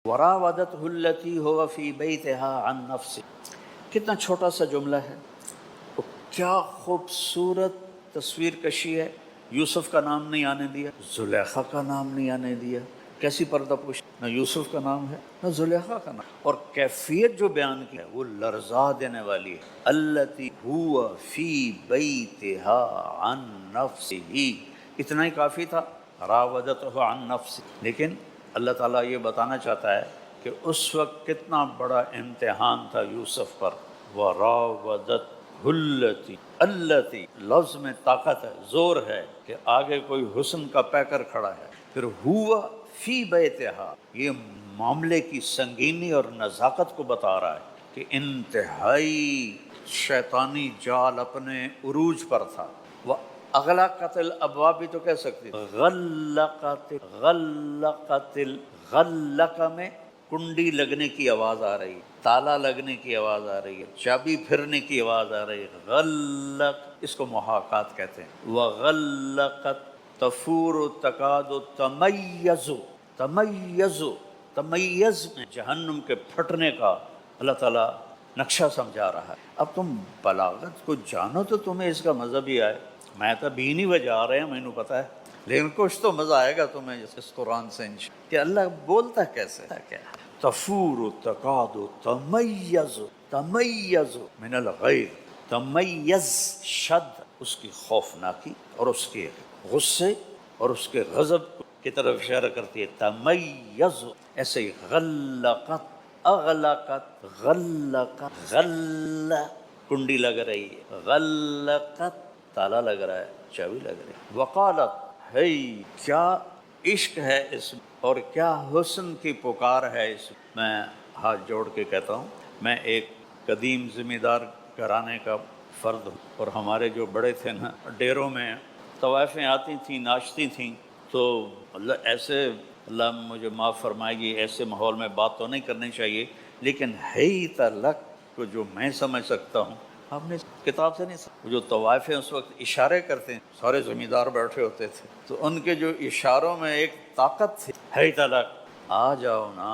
وراودته التي هو في بيتها عن نفسه، کتنا چھوٹا سا جملہ ہے، کیا خوبصورت تصویر کشی ہے۔ یوسف کا نام نہیں آنے دیا، زلیخا کا نام نہیں آنے دیا، کیسی پردہ پوش، نہ یوسف کا نام ہے نہ زلیخا کا نام، اور کیفیت جو بیان کی ہے وہ لرزا دینے والی ہے۔ التی ہوا فی بیتہا عن نفسہ، اتنا ہی کافی تھا، راودتہ عن نفسہ۔ لیکن اللہ تعالیٰ یہ بتانا چاہتا ہے کہ اس وقت کتنا بڑا امتحان تھا یوسف پر۔ وراودت التی، لفظ میں طاقت ہے، زور ہے کہ آگے کوئی حسن کا پیکر کھڑا ہے، پھر ہوا فی بیتہا، یہ معاملے کی سنگینی اور نزاکت کو بتا رہا ہے کہ انتہائی شیطانی جال اپنے عروج پر تھا۔ وہ اغلقت الابواب بھی تو کہہ سکتی، غلق میں کنڈی لگنے کی آواز آ رہی ہے، تالا لگنے کی آواز آ رہی ہے، چابی پھرنے کی آواز آ رہی ہے۔ غلق، اس کو محاکات کہتے ہیں۔ وغلقت تفور تکاد تمیز، تمیز میں جہنم کے پھٹنے کا اللہ تعالیٰ نقشہ سمجھا رہا ہے۔ اب تم بلاغت کو جانو تو تمہیں اس کا مزہ بھی آئے۔ میں تو بھی نہیں بجا رہے ہیں، مینوں پتہ ہے، لیکن کچھ تو مزہ آئے گا تمہیں اس قرآن سے کہ اللہ بولتا کیسے ہے، کیا تفور تکاد تمیز، تمیز من الغیر، تمیز شد اس کی خوفناکی اور اس کے غصے اور اس کے غضب کی طرف اشارہ کرتی ہے۔ تمیز، ایسے ہی غلقت، اغلقت، غلقت، کنڈی لگ رہی ہے، غلقت تالا لگ رہا ہے، چابی لگ رہی ہے۔ وقالت، ہے کیا عشق ہے اس میں اور کیا حسن کی پکار ہے اس میں۔ میں ہاتھ جوڑ کے کہتا ہوں، میں ایک قدیم ذمہ دار گھرانے کا فرد ہوں، اور ہمارے جو بڑے تھے نا، ڈیروں میں طوائفیں آتی تھیں، ناچتی تھیں، تو اللہ ایسے، اللہ مجھے معاف فرمائے گی، ایسے ماحول میں بات تو نہیں کرنی چاہیے، لیکن ہے تلک کو جو میں سمجھ سکتا ہوں، آپ نے کتاب سے نہیں سمجھ۔ جو طوائفیں اس وقت اشارے کرتے ہیں، سارے زمیندار بیٹھے ہوتے تھے، تو ان کے جو اشاروں میں ایک طاقت تھی، ہے تلک، آ جاؤ نا،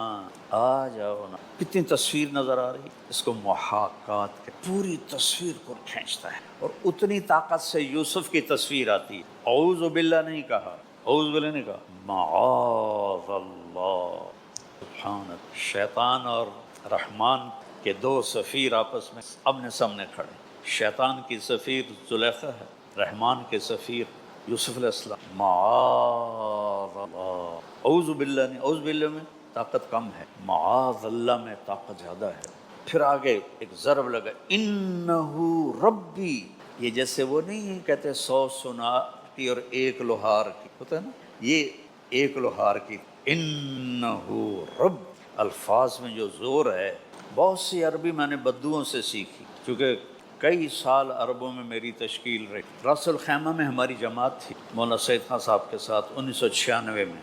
آ جاؤ نا۔ کتنی تصویر نظر آ رہی، اس کو محاکات کے پوری تصویر کو کھینچتا ہے، اور اتنی طاقت سے یوسف کی تصویر آتی ہے۔ اعوذ باللہ نہیں کہا، اعوذ باللہ نہیں کہا، معاذ اللہ، سبحان، شیطان اور رحمان کے دو سفیر آپس میں آمنے سامنے کھڑے۔ شیطان کی سفیر زلیخا ہے، رحمان کے سفیر یوسف علیہ السلام۔ معاذ اللہ، اعوذ باللہ نہیں، اعوذ باللہ میں طاقت کم ہے، معاذ اللہ میں طاقت زیادہ ہے۔ پھر آگے ایک ضرب لگا، انہو ربی، یہ جیسے وہ نہیں کہتے 100 سوناٹی اور ایک لوہار کی ہوتا ہے نا، یہ ایک لوہار کی، انہو رب، الفاظ میں جو زور ہے۔ بہت سی عربی میں نے بدوؤں سے سیکھی، چونکہ کئی سال عربوں میں میری تشکیل رہی۔ راس الخیمہ میں ہماری جماعت تھی مولانا سید خان صاحب کے ساتھ 1996 میں،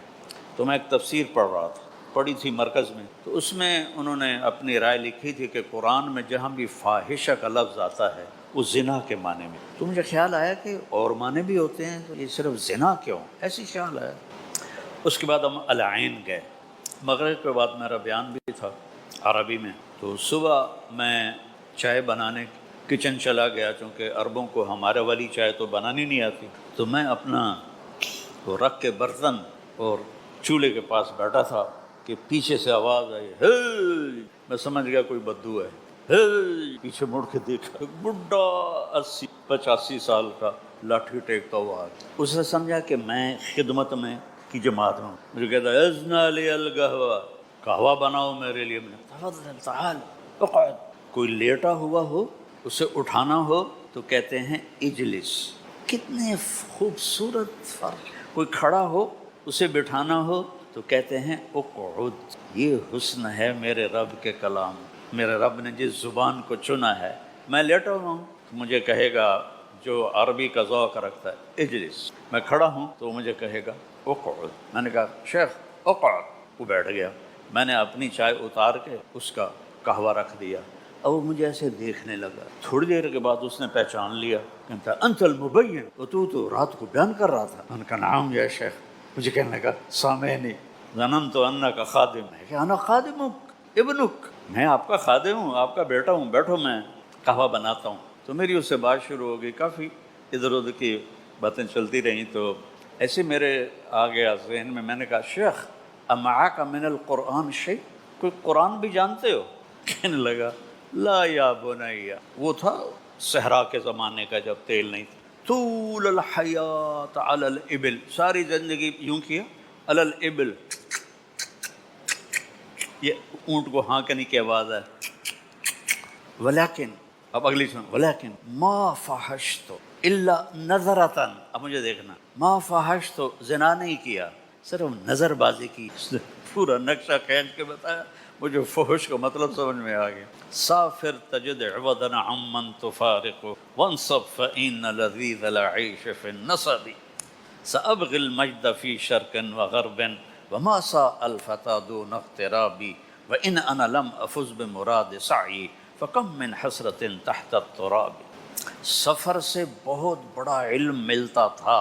تو میں ایک تفسیر پڑھ رہا تھا، پڑھی تھی مرکز میں، تو اس میں انہوں نے اپنی رائے لکھی تھی کہ قرآن میں جہاں بھی فاحشہ کا لفظ آتا ہے وہ زنا کے معنی میں، تو مجھے خیال آیا کہ اور معنی بھی ہوتے ہیں، تو یہ صرف زنا کیوں، ایسی خیال آیا۔ اس کے بعد ہم العین گئے، مغرب کے بعد میرا بیان بھی تھا عربی میں، تو صبح میں چائے بنانے کچن چلا گیا، چونکہ عربوں کو ہمارے والی چائے تو بنانی نہیں آتی، تو میں اپنا وہ رکھ کے برتن اور چولہے کے پاس بیٹھا تھا کہ پیچھے سے آواز آئی، ہے، میں سمجھ گیا کوئی بدو ہے، ہے، پیچھے مڑ کے دیکھا، بڈھا 80-85 سال کا لاٹھی ٹیکتا ہوا، اس نے سمجھا کہ میں خدمت میں کی جماعت میں، مجھے کہتا ہے ازنا لی القہوہ، قہوہ بناؤ میرے لیے۔ میں تفضل تعال اقعد، کوئی لیٹا ہوا ہو اسے اٹھانا ہو تو کہتے ہیں اجلس، کتنے خوبصورت فرق، کوئی کھڑا ہو اسے بٹھانا ہو تو کہتے ہیں اقعد۔ یہ حسن ہے میرے رب کے کلام، میرے رب نے جس زبان کو چنا ہے۔ میں لیٹا ہوا ہوں تو مجھے کہے گا، جو عربی کا ذوق رکھتا ہے، اجلس، میں کھڑا ہوں تو مجھے کہے گا اقعد۔ میں نے کہا شیخ اقعد، وہ بیٹھ گیا، میں نے اپنی چائے اتار کے اس کا قہوہ رکھ دیا، اب وہ مجھے ایسے دیکھنے لگا، تھوڑی دیر کے بعد اس نے پہچان لیا، کہتا انت المبین، تو رات کو بیان کر رہا تھا۔ میں نے کہا نعم یا شیخ، مجھے کہنے لگا سامعینی، ظننت انک خادم ہے کہ انا خادمک ابنک، میں آپ کا خادم ہوں، آپ کا بیٹا ہوں، بیٹھو میں قہوہ بناتا ہوں۔ تو میری اس سے بات شروع ہو گئی، کافی ادھر ادھر کی باتیں چلتی رہیں، تو ایسے میرے آ گیا ذہن میں نے کہا شیخ امعاک من القرآن شیء، کوئی قرآن بھی جانتے ہو؟ کہنے لگا لا یا بنیا، وہ تھا صحرا کے زمانے کا جب تیل نہیں تھا، طول الحیات علی الابل، ساری زندگی یوں کیا علی الابل، یہ اونٹ کو ہانکنے کی آواز ہے، ولیکن اب اگلی سن، ولیکن ما فحشت الا نظرتن، اب مجھے دیکھنا، ما فحشت زنا نہیں کیا، صرف نظر بازی کی، پورا نقشہ کھینچ کے بتایا، مجھے فحش کا مطلب سمجھ میں آ گیا۔ سافر تجد عوضا عمن تفارق وانصب فإن لذيذ العيش في النصب سأبغي المجد في شرق وغرب وما ساء الفتى دون اغترابي وإن أنا لم أفز بمراد سعي فكم من حسرة تحت التراب۔ سفر سے بہت بڑا علم ملتا تھا۔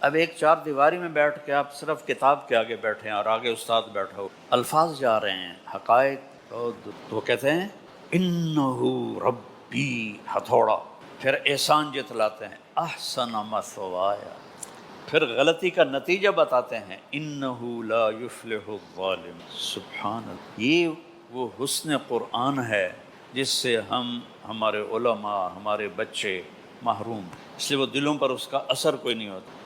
اب ایک چار دیواری میں بیٹھ کے آپ صرف کتاب کے آگے بیٹھے ہیں اور آگے استاد بیٹھا ہو، الفاظ جا رہے ہیں، حقائق، تو وہ کہتے ہیں انہو ربی، ہتھوڑا، پھر احسان جتلاتے ہیں احسن مثوایا، پھر غلطی کا نتیجہ بتاتے ہیں انہو لا یفلح الظالم۔ سبحان اللہ، یہ وہ حسن قرآن ہے جس سے ہمارے علماء، ہمارے بچے محروم، اس لیے وہ دلوں پر اس کا اثر کوئی نہیں ہوتا۔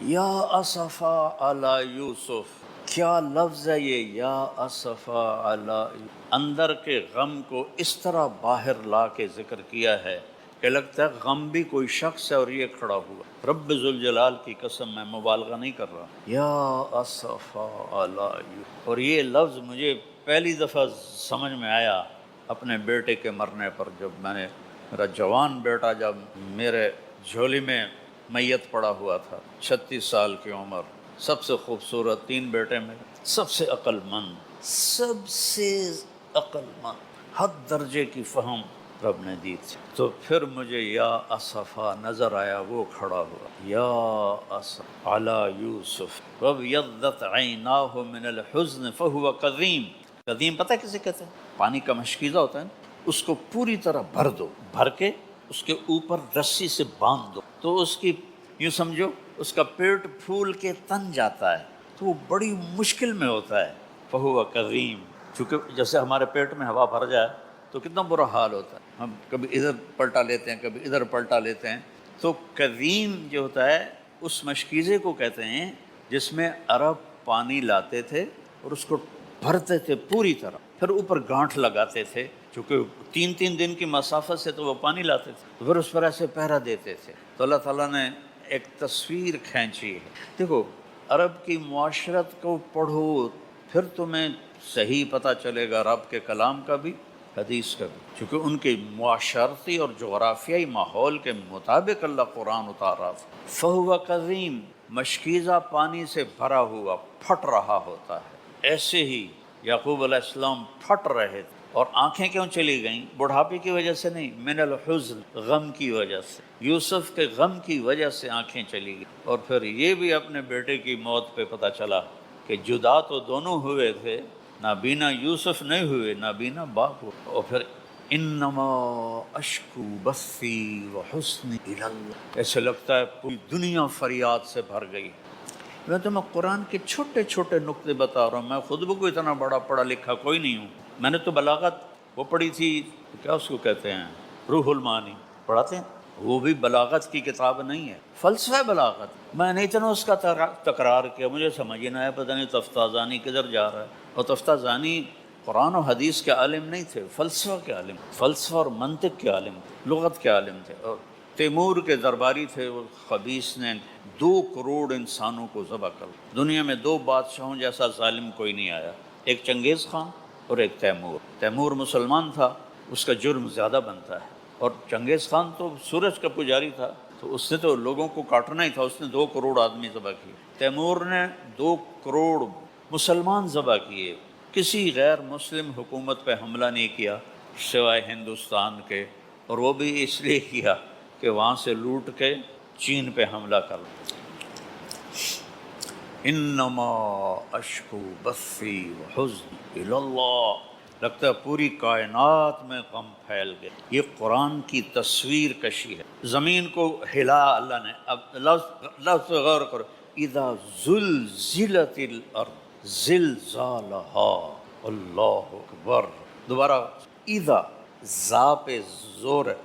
یا اسفا علی یوسف، کیا لفظ ہے یہ، یا اسفا علی، اندر کے غم کو اس طرح باہر لا کے ذکر کیا ہے کہ لگتا ہے غم بھی کوئی شخص ہے اور یہ کھڑا ہوا۔ رب ذوالجلال کی قسم، میں مبالغہ نہیں کر رہا، یا اسفا علی یوسف، اور یہ لفظ مجھے پہلی دفعہ سمجھ میں آیا اپنے بیٹے کے مرنے پر، جب میں نے، میرا جوان بیٹا جب میرے جھولی میں میت پڑا ہوا تھا، 36 سال کی عمر، سب سے خوبصورت، 3 بیٹے میں سب سے عقل مند، سب سے عقل مند، حد درجے کی فہم رب نے دی تھی۔ تو پھر مجھے یا اسفا نظر آیا، وہ کھڑا ہوا، یا اسف علی یوسف وابیضت عیناہ من الحزن فہو کظیم۔ قدیم پتہ کسے کہتے ہیں؟ پانی کا مشکیزہ ہوتا ہے نا، اس کو پوری طرح بھر دو، بھر کے اس کے اوپر رسی سے باندھ دو تو اس کی، یوں سمجھو اس کا پیٹ پھول کے تن جاتا ہے، تو وہ بڑی مشکل میں ہوتا ہے۔ فہو کظیم، چونکہ جیسے ہمارے پیٹ میں ہوا بھر جائے تو کتنا برا حال ہوتا ہے، ہم کبھی ادھر پلٹا لیتے ہیں، کبھی ادھر پلٹا لیتے ہیں۔ تو کظیم جو ہوتا ہے اس مشکیزے کو کہتے ہیں جس میں عرب پانی لاتے تھے اور اس کو بھرتے تھے پوری طرح، پھر اوپر گانٹھ لگاتے تھے، چونکہ 3 دن کی مسافت سے تو وہ پانی لاتے تھے، تو پھر اس پر ایسے پہرا دیتے تھے۔ تو اللہ تعالیٰ نے ایک تصویر کھینچی ہے، دیکھو عرب کی معاشرت کو پڑھو پھر تمہیں صحیح پتہ چلے گا رب کے کلام کا بھی، حدیث کا بھی، چونکہ ان کے معاشرتی اور جغرافیائی ماحول کے مطابق اللہ قرآن اتار رہا تھا۔ فہو کظیم، مشکیزہ پانی سے بھرا ہوا، پھٹ رہا ہوتا ہے۔ ایسے ہی یعقوب علیہ السلام پھٹ رہے تھے، اور آنکھیں کیوں چلی گئیں؟ بڑھاپے کی وجہ سے نہیں، من الحزن، غم کی وجہ سے، یوسف کے غم کی وجہ سے آنکھیں چلی گئیں۔ اور پھر یہ بھی اپنے بیٹے کی موت پہ پتہ چلا کہ جدا تو دونوں ہوئے تھے، نابینا یوسف نہیں ہوئے، نابینا باپ ہوئے۔ اور پھر انما اشکو بثی وحزنی الی اللہ، ایسے لگتا ہے پوری دنیا فریاد سے بھر گئی۔ میں تمہیں قرآن کے چھوٹے چھوٹے نقطے بتا رہا ہوں، میں خود بھی کوئی اتنا بڑا پڑھا لکھا کوئی نہیں ہوں، میں نے تو بلاغت وہ پڑھی تھی، کیا اس کو کہتے ہیں، روح المعانی پڑھاتے ہیں، وہ بھی بلاغت کی کتاب نہیں ہے، فلسفہ بلاغت۔ میں نے اتنا اس کا تکرار کیا، مجھے سمجھ ہی نہ آیا، پتہ نہیں تفتازانی کدھر جا رہا ہے، اور تفتازانی قرآن و حدیث کے عالم نہیں تھے، فلسفہ کے عالم، فلسفہ اور منطق کے عالم تھے، لغت کے عالم تھے، اور تیمور کے درباری تھے، وہ خبیث نے 2 کروڑ انسانوں کو ذبح کر، دنیا میں 2 بادشاہوں جیسا ظالم کوئی نہیں آیا، ایک چنگیز خان اور ایک تیمور۔ تیمور مسلمان تھا، اس کا جرم زیادہ بنتا ہے، اور چنگیز خان تو سورج کا پجاری تھا، تو اس نے تو لوگوں کو کاٹنا ہی تھا، اس نے 2 کروڑ آدمی ذبح کیے۔ تیمور نے 2 کروڑ مسلمان ذبح کیے، کسی غیر مسلم حکومت پہ حملہ نہیں کیا سوائے ہندوستان کے، اور وہ بھی اس لیے کیا کہ وہاں سے لوٹ کے چین پہ حملہ کر۔ انما اشکو بثی وحزنی الی اللہ، لگتا ہے پوری کائنات میں غم پھیل گئے۔ یہ قرآن کی تصویر کشی ہے۔ زمین کو ہلا اللہ نے، اب لفظ غور کرو، اذا زلزلت الارض زلزالہا، اللہ اکبر، دوبارہ اذا، زا پہ زور ہے،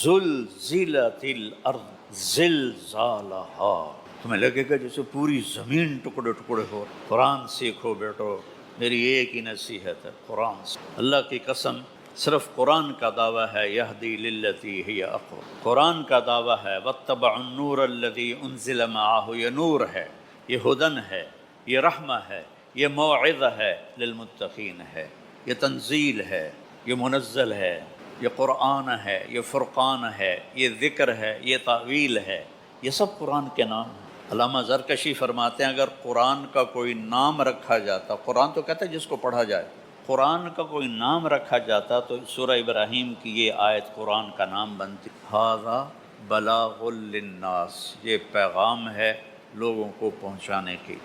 زلزلت الارض زلزالہا، تمہیں لگے گا جیسے پوری زمین ٹکڑے ٹکڑے ہو۔ قرآن سیکھو بیٹو، میری ایک ہی نصیحت ہے، قرآن سے۔ اللہ کی قسم، صرف قرآن کا دعویٰ ہے یہدی للتی ہی اقوم، قرآن کا دعویٰ ہے واتبعوا النور الذی انزل معہ، یہ نور ہے، یہ ہدن ہے، یہ رحمہ ہے، یہ موعظہ ہے، للمتقین ہے، یہ تنزیل ہے، یہ منزل ہے، یہ قرآن ہے، یہ فرقان ہے، یہ ذکر ہے، یہ تعویل ہے، یہ سب قرآن کے نام ہیں۔ علامہ زرکشی فرماتے ہیں اگر قرآن کا کوئی نام رکھا جاتا، قرآن تو کہتا ہے جس کو پڑھا جائے، قرآن کا کوئی نام رکھا جاتا تو سورہ ابراہیم کی یہ آیت قرآن کا نام بنتی، ھذا بلاغ للناس، یہ پیغام ہے لوگوں کو پہنچانے کی۔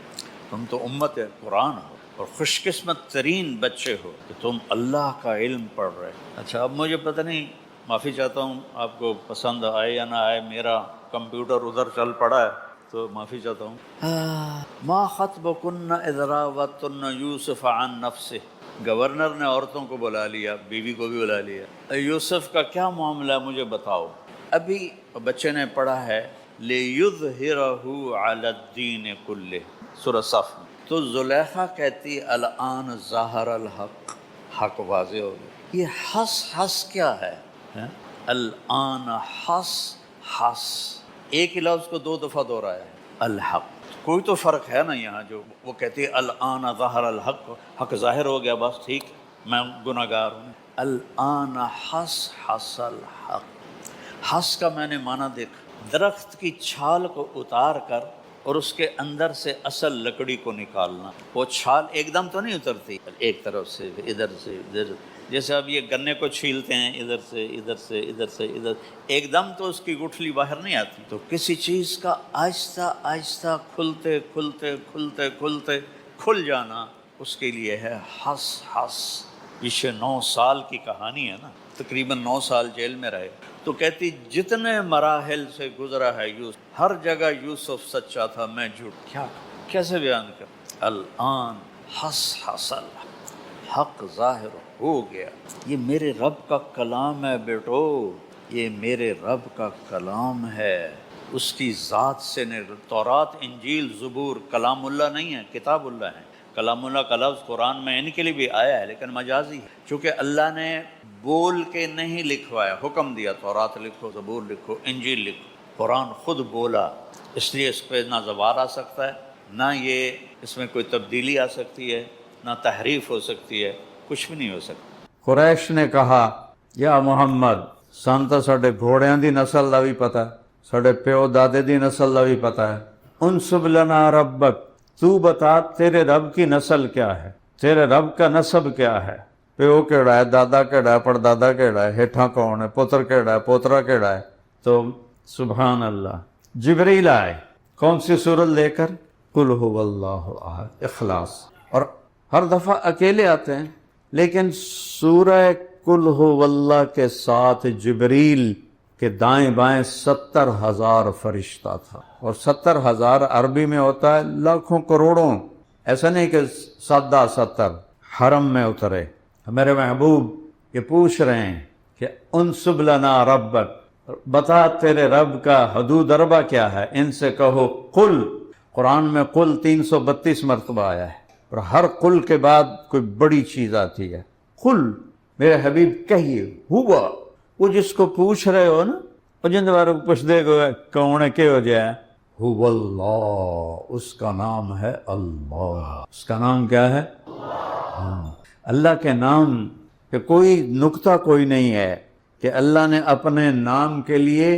تم تو امت قرآن ہو اور خوش قسمت ترین بچے ہو کہ تم اللہ کا علم پڑھ رہے۔ اچھا اب مجھے پتہ نہیں، معافی چاہتا ہوں، آپ کو پسند آئے یا نہ آئے، میرا کمپیوٹر ادھر چل پڑا ہے تو معافی چاہتا ہوں۔ ما خطبکن اذ راوتن یوسف عن نفسہ، گورنر نے عورتوں کو بلا لیا، بیوی کو بھی بلا لیا، یوسف کا کیا معاملہ ہے مجھے بتاؤ۔ ابھی بچے نے پڑھا ہے لِيُظْهِرَهُ عَلَى الدِّينِ كُلِّهِ، سورہ صف میں۔ تو زلیخا کہتی الان ظاہر الحق، حق واضح ہو گیا۔ یہ حس کیا ہے؟ الان حس ایک ہی لفظ کو دو دفعہ دہرایا ہے، الحق، کوئی تو فرق ہے نا یہاں۔ جو وہ کہتی ہے الان ظہر الحق، حق ظاہر ہو گیا، بس ٹھیک، میں گناہ گار ہوں۔ الان حس الحق، حس کا میں نے معنی دیکھا، درخت کی چھال کو اتار کر اور اس کے اندر سے اصل لکڑی کو نکالنا۔ وہ چھال ایک دم تو نہیں اترتی، ایک طرف سے ادھر سے ادھر، جیسے اب یہ گنے کو چھیلتے ہیں ادھر سے ادھر سے ادھر سے ادھر، ایک دم تو اس کی گٹھلی باہر نہیں آتی۔ تو کسی چیز کا آہستہ آہستہ کھلتے کھلتے کھلتے کھلتے کھل جانا، اس کے لیے ہے حس۔ پیچھے 9 سال کی کہانی ہے نا، تقریباً 9 سال جیل میں رہے۔ تو کہتی جتنے مراحل سے گزرا ہے یوسف، ہر جگہ یوسف سچا تھا، میں جھوٹ، کیسے بیان کر۔ الان حس حق ظاہر ہو گیا۔ یہ میرے رب کا کلام ہے بیٹو، یہ میرے رب کا کلام ہے، اس کی ذات سے۔ تورات، انجیل، زبور کلام اللہ نہیں ہے، کتاب اللہ ہے۔ کلام اللہ کا لفظ قرآن میں ان کے لیے بھی آیا ہے لیکن مجازی ہے، چونکہ اللہ نے بول کے نہیں لکھوایا، حکم دیا تورات لکھو، زبور لکھو، انجیل لکھو۔ قرآن خود بولا، اس لیے اس پہ نہ زوال آ سکتا ہے، نہ یہ اس میں کوئی تبدیلی آ سکتی ہے، نہ تحریف ہو سکتی ہے، کچھ بھی نہیں ہو سکتا۔ قریش نے کہا یا محمد سان تو ساڈے گھوڑیاں دی نسل دا بھی پتہ ہے، ساڈے پیو دادے دی نسل دا بھی پتہ ہے، انسب لنا ربک، تو بتا تیرے رب کی نسل کیا ہے، تیرے رب کا نسب کیا ہے، پیو کیڑا ہے، دادا کیڑا ہے، پردادا کیڑا ہے، ہیٹھاں کون ہے، پتر کیڑا ہے، پوترا کیڑا ہے۔ تو سبحان اللہ، جبریل آئے، کون سی صورت لے کر؟ قل هو اللہ احد، اخلاص، اور ہر دفعہ اکیلے آتے ہیں، لیکن سورہ قل هو اللہ کے ساتھ جبریل کے دائیں بائیں 70,000 فرشتہ تھا، اور 70,000 عربی میں ہوتا ہے لاکھوں کروڑوں، ایسا نہیں کہ 70 حرم میں اترے۔ میرے محبوب یہ پوچھ رہے ہیں کہ انسب لنا ربک، بتا تیرے رب کا حدود اربع کیا ہے، ان سے کہو قل۔ قرآن میں قل 332 مرتبہ آیا ہے، اور ہر قل کے بعد کوئی بڑی چیز آتی ہے۔ قل، میرے حبیب کہیے، ہوا، وہ جس کو پوچھ رہے ہو نا، وہ جن دوبارہ پوچھ دے گا کون ہے، کہ ہو جائے، ہو اللہ، اس کا نام ہے اللہ۔ اس کا نام کیا ہے؟ اللہ کے نام کہ کوئی نکتہ کوئی نہیں ہے کہ اللہ نے اپنے نام کے لیے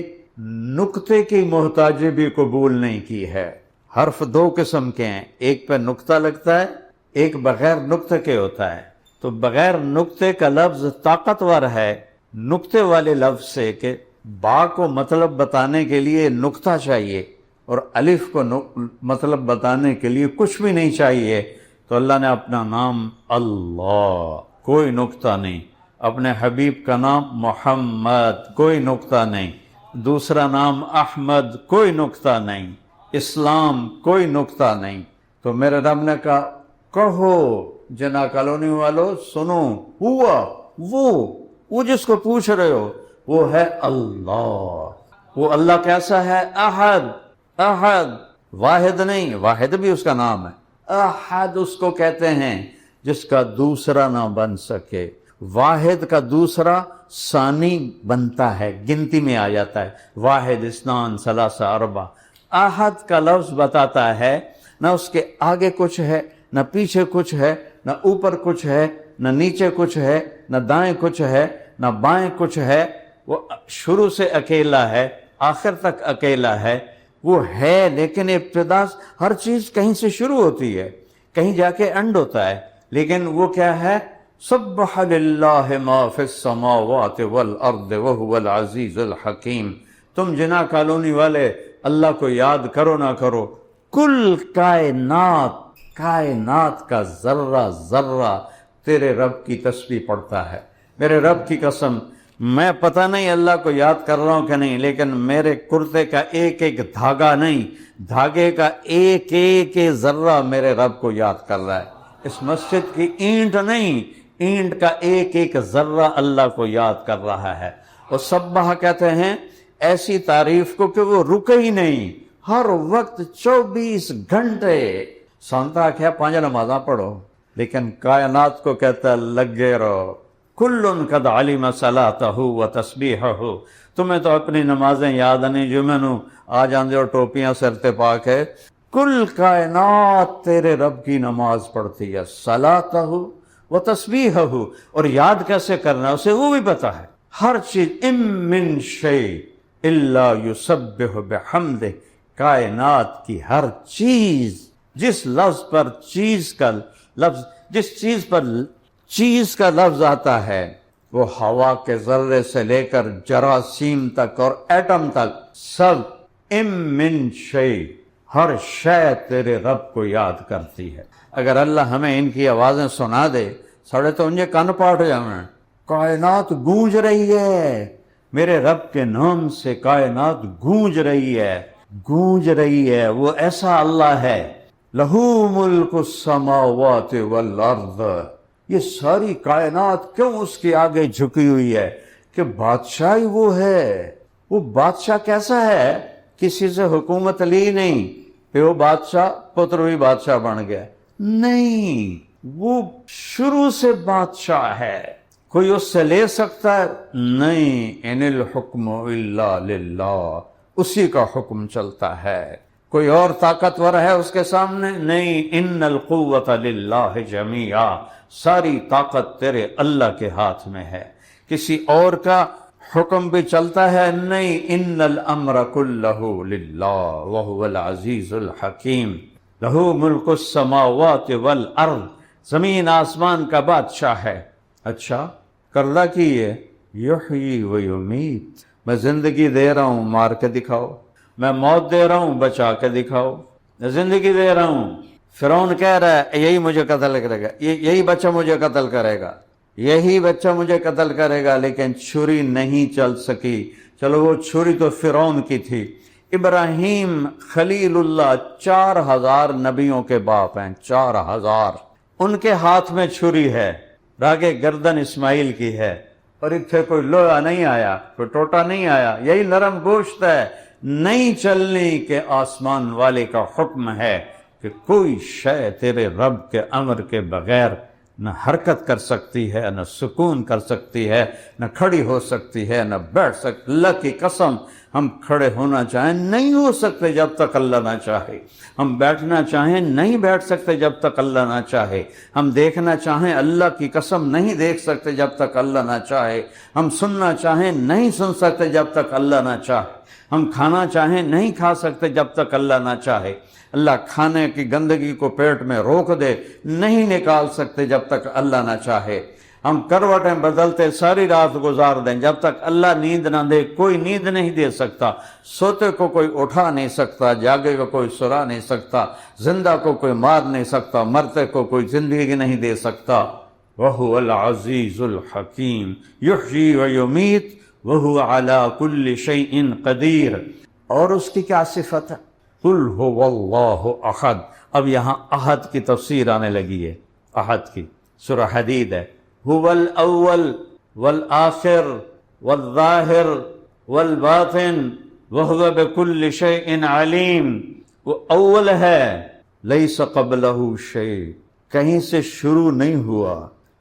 نکتے کی محتاجی بھی قبول نہیں کی ہے۔ حرف 2 قسم کے ہیں، ایک پہ نکتہ لگتا ہے، ایک بغیر نکتے کے ہوتا ہے۔ تو بغیر نکتے کا لفظ طاقتور ہے نکتے والے لفظ سے، کہ با کو مطلب بتانے کے لیے نکتہ چاہیے، اور الف کو مطلب بتانے کے لیے کچھ بھی نہیں چاہیے، تو اللہ نے اپنا نام اللہ، کوئی نقطہ نہیں، اپنے حبیب کا نام محمد، کوئی نقطہ نہیں، دوسرا نام احمد، کوئی نقطہ نہیں، اسلام، کوئی نقطہ نہیں۔ تو میرے رب نے کہا کہو جنا کالونی والو سنو، ہوا وہ جس کو پوچھ رہے ہو وہ ہے اللہ۔ وہ اللہ کیسا ہے؟ احد، احد، واحد نہیں، واحد بھی اس کا نام ہے، احد اس کو کہتے ہیں جس کا دوسرا نہ بن سکے۔ واحد کا دوسرا ثانی بنتا ہے، گنتی میں آ جاتا ہے، واحد، اثنان، ثلاثہ، اربع۔ احد کا لفظ بتاتا ہے نہ اس کے آگے کچھ ہے، نہ پیچھے کچھ ہے، نہ اوپر کچھ ہے، نہ نیچے کچھ ہے، نہ دائیں کچھ ہے، نہ بائیں کچھ ہے۔ وہ شروع سے اکیلا ہے، آخر تک اکیلا ہے۔ وہ ہے لیکن ابتدا ہر چیز کہیں سے شروع ہوتی ہے، کہیں جا کے اینڈ ہوتا ہے، لیکن وہ کیا ہے؟ سبح للہ ما فی السماوات والارض وہو العزیز الحکیم۔ تم جنا کالونی والے اللہ کو یاد کرو نہ کرو، کل کائنات کا ذرہ ذرہ تیرے رب کی تسبیح پڑھتا ہے۔ میرے رب کی قسم، میں پتہ نہیں اللہ کو یاد کر رہا ہوں کہ نہیں، لیکن میرے کرتے کا ایک ایک دھاگا نہیں، دھاگے کا ایک ایک ذرہ میرے رب کو یاد کر رہا ہے۔ اس مسجد کی اینٹ نہیں، اینٹ کا ایک ایک ذرہ اللہ کو یاد کر رہا ہے۔ اور سبح کہتے ہیں ایسی تعریف کو کہ وہ رکے ہی نہیں، ہر وقت 24 گھنٹے۔ سانتا کیا 5 نمازاں پڑھو، لیکن کائنات کو کہتا ہے لگے رہو، کلن قد علم صلاتہ و تسبیحہ۔ تمہیں تو اپنی نمازیں یاد نہیں، جمعہ نو آ جاندے اور ٹوپیاں سر تے پا کے، کل کائنات تیرے رب کی نماز پڑھتی ہے، صلاتہ و تسبیحہ۔ اور یاد کیسے کرنا ہے اسے وہ بھی پتا ہے، ہر چیز، ام من شیء الا یسبح بحمدہ، کائنات کی ہر چیز، جس لفظ پر چیز کا لفظ، جس چیز پر چیز کا لفظ آتا ہے، وہ ہوا کے ذرے سے لے کر جراثیم تک اور ایٹم تک، سب ام من شیء، ہر شے تیرے رب کو یاد کرتی ہے۔ اگر اللہ ہمیں ان کی آوازیں سنا دے، ساڑھے تو انجھے کان پاٹ جانا، کائنات گونج رہی ہے، میرے رب کے نام سے کائنات گونج رہی ہے، گونج رہی ہے۔ وہ ایسا اللہ ہے، لہو ملک السماوات والارض، یہ ساری کائنات کیوں اس کے آگے جھکی ہوئی ہے؟ کہ بادشاہی وہ ہے۔ وہ بادشاہ کیسا ہے؟ کسی سے حکومت لی نہیں کہ وہ بادشاہ پتر بھی بادشاہ بن گیا، نہیں، وہ شروع سے بادشاہ ہے۔ کوئی اس سے لے سکتا ہے؟ نہیں، ان الحکم الا للہ، اسی کا حکم چلتا ہے۔ کوئی اور طاقتور ہے اس کے سامنے؟ نہیں، ان القوت للہ جمیعا، ساری طاقت تیرے اللہ کے ہاتھ میں ہے۔ کسی اور کا حکم بھی چلتا ہے؟ نہیں، ان الامر کلہ للہ وہو العزیز الحکیم، لہو ملک السماوات والارض، زمین آسمان کا بادشاہ ہے۔ اچھا کرلا کی ہے، یحیی و یمیت، میں زندگی دے رہا ہوں، مار کے دکھاؤ، میں موت دے رہا ہوں، بچا کے دکھاؤ، میں زندگی دے رہا ہوں۔ فرعون کہہ رہا ہے یہی مجھے قتل کرے گا، یہی بچہ مجھے قتل کرے گا، یہی بچہ مجھے قتل کرے گا، لیکن چھری نہیں چل سکی۔ چلو وہ چھری تو فرعون کی تھی، ابراہیم خلیل اللہ 4000 نبیوں کے باپ ہیں، 4000، ان کے ہاتھ میں چھری ہے، راگے گردن اسماعیل کی ہے، اور اتھے کوئی لوہا نہیں آیا، کوئی ٹوٹا نہیں آیا، یہی نرم گوشت ہے، نہیں چلنے کے آسمان والے کا حکم ہے کہ کوئی شے تیرے رب کے امر کے بغیر نہ حرکت کر سکتی ہے، نہ سکون کر سکتی ہے، نہ کھڑی ہو سکتی ہے، نہ بیٹھ سکتی۔ اللہ کی قسم، ہم کھڑے ہونا چاہیں نہیں ہو سکتے جب تک اللہ نہ چاہے، ہم بیٹھنا چاہیں نہیں بیٹھ سکتے جب تک اللہ نہ چاہے، ہم دیکھنا چاہیں اللہ کی قسم نہیں دیکھ سکتے جب تک اللہ نہ چاہے، ہم سننا چاہیں نہیں سن سکتے جب تک اللہ نہ چاہے، ہم کھانا چاہیں نہیں کھا سکتے جب تک اللہ نہ چاہے۔ اللہ کھانے کی گندگی کو پیٹ میں روک دے، نہیں نکال سکتے جب تک اللہ نہ چاہے۔ ہم کروٹیں بدلتے ساری رات گزار دیں، جب تک اللہ نیند نہ دے کوئی نیند نہیں دے سکتا، سوتے کو کوئی اٹھا نہیں سکتا، جاگے کو کوئی سلا نہیں سکتا، زندہ کو کوئی مار نہیں سکتا، مرتے کو کوئی زندگی نہیں دے سکتا۔ وَهُوَ الْعَزِيزُ الْحَكِيمُ يُحْيِي وَيُمِيتُ وَهُوَ عَلَى كُلِّ شَيْءٍ قَدِيرٌ۔ اور اس کی کیا صفت ہے؟ قُلْ هُوَ اللَّهُ أَحَدٌ۔ اب یہاں احد کی تفسیر آنے لگی ہے، احد کی، سورہ حدید ہے۔ هُوَ الْأَوَّلُ وَالْآخِرُ وَالظَّاهِرُ وَالْبَاطِنُ وَهُوَ بِكُلِّ شَيْءٍ عَلِيمٌ۔ وہ اول ہے، لَيْسَ قَبْلَهُ شَيْءٌ، کہیں سے شروع نہیں ہوا،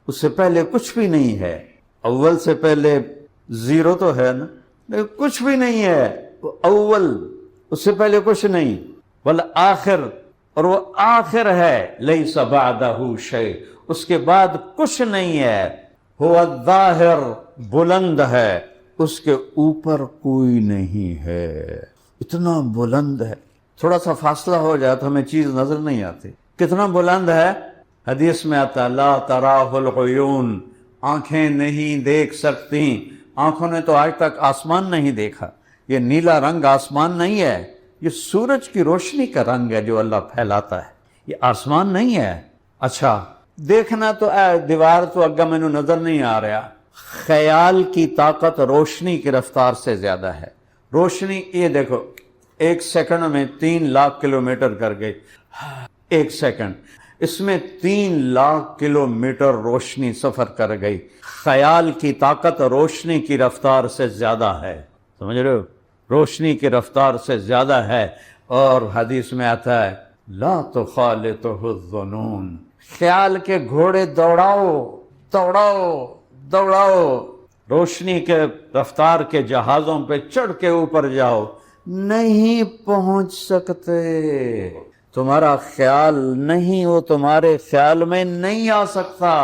اس سے پہلے کچھ بھی نہیں ہے۔ اول سے پہلے زیرو تو ہے نا، لیکن کچھ بھی نہیں ہے، وہ اول، اس سے پہلے کچھ نہیں۔ والآخر، اور وہ آخر ہے، لیس بعدہ شیء، اس کے بعد کچھ نہیں ہے۔ هو الظاہر، بلند ہے، اس کے اوپر کوئی نہیں ہے، اتنا بلند ہے۔ تھوڑا سا فاصلہ ہو جائے تو ہمیں چیز نظر نہیں آتی، کتنا بلند ہے۔ حدیث میں آتا ہے لا تراہ العیون، آنکھیں نہیں دیکھ سکتی، آنکھوں نے تو آج تک آسمان نہیں دیکھا۔ یہ نیلا رنگ آسمان نہیں ہے، یہ سورج کی روشنی کا رنگ ہے جو اللہ پھیلاتا ہے، یہ آسمان نہیں ہے۔ اچھا دیکھنا تو دیوار تو اگا مینو نظر نہیں آ رہا، خیال کی طاقت روشنی کی رفتار سے زیادہ ہے۔ روشنی یہ دیکھو، ایک سیکنڈ میں 3 لاکھ کلومیٹر کر گئی، ایک سیکنڈ، اس میں 3 لاکھ کلومیٹر روشنی سفر کر گئی۔ خیال کی طاقت روشنی کی رفتار سے زیادہ ہے، سمجھ رہے ہو، روشنی کی رفتار سے زیادہ ہے۔ اور حدیث میں آتا ہے لا تخالطہ الظنون، خیال کے گھوڑے دوڑاؤ دوڑاؤ دوڑاؤ، روشنی کے رفتار کے جہازوں پہ چڑھ کے اوپر جاؤ، نہیں پہنچ سکتے، تمہارا خیال نہیں، وہ تمہارے خیال میں نہیں آ سکتا،